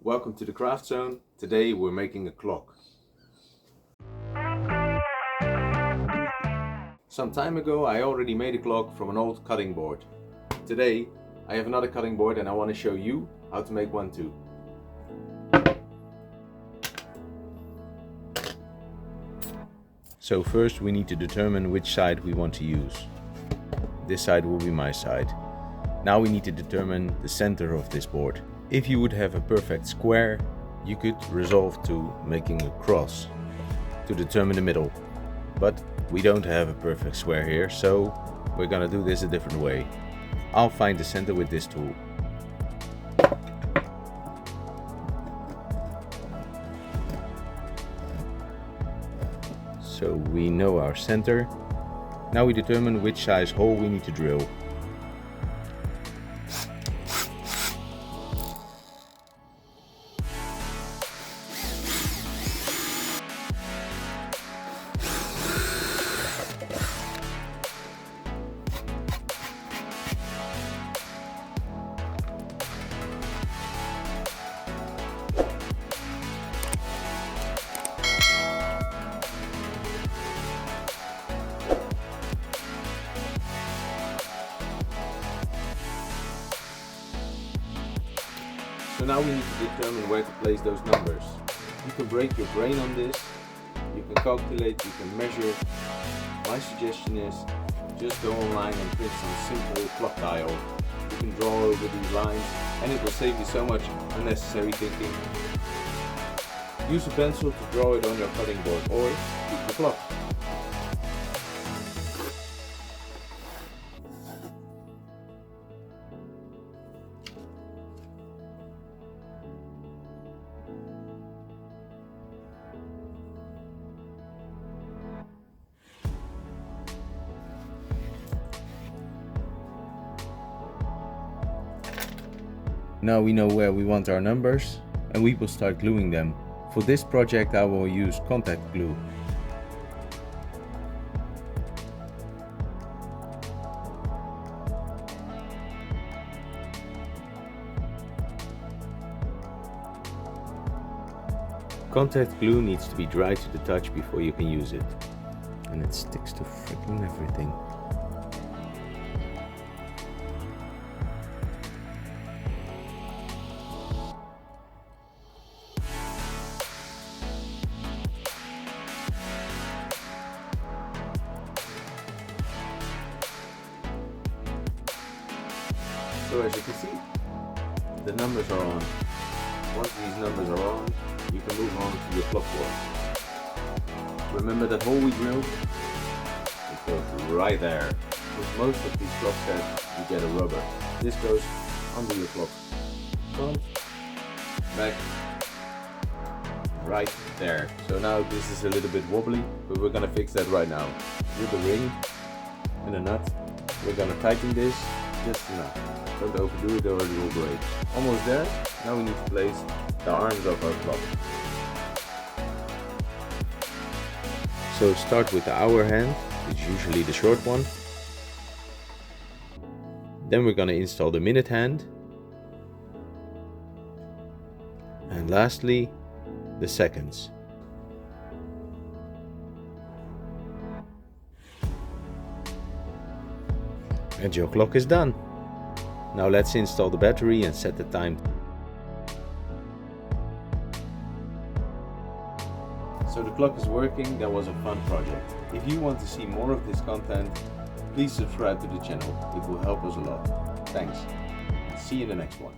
Welcome to the craft zone. Today we're making a clock. Some time ago I already made a clock from an old cutting board. Today I have another cutting board and I want to show you how to make one too. So first we need to determine which side we want to use. This side will be my side. Now we need to determine the center of this board. If you would have a perfect square, you could resolve to making a cross to determine the middle. But we don't have a perfect square here, so we're gonna do this a different way. I'll find the center with this tool. So we know our center. Now we determine which size hole we need to drill. So now we need to determine where to place those numbers. You can break your brain on this, you can calculate, you can measure. My suggestion is just go online and print some simple clock dial. You can draw over these lines and it will save you so much unnecessary thinking. Use a pencil to draw it on your cutting board or keep the clock. Now we know where we want our numbers and we will start gluing them. For this project I will use contact glue. Contact glue needs to be dry to the touch before you can use it. And it sticks to freaking everything. So as you can see, the numbers are on. Once these numbers are on, you can move on to your clock board. Remember that hole we drilled? It goes right there. With most of these clock sets, you get a rubber. This goes under your clock. Front, back, right there. So now this is a little bit wobbly, but we're gonna fix that right now. With the ring and a nut, we're gonna tighten this just enough. Don't overdo it or it will break. Almost there. Now we need to place the arms of our clock. So start with the hour hand, which is usually the short one. Then we're going to install the minute hand. And lastly, the seconds. And your clock is done. Now let's install the battery and set the time. So the clock is working. That was a fun project. If you want to see more of this content, please subscribe to the channel. It will help us a lot. Thanks. See you in the next one.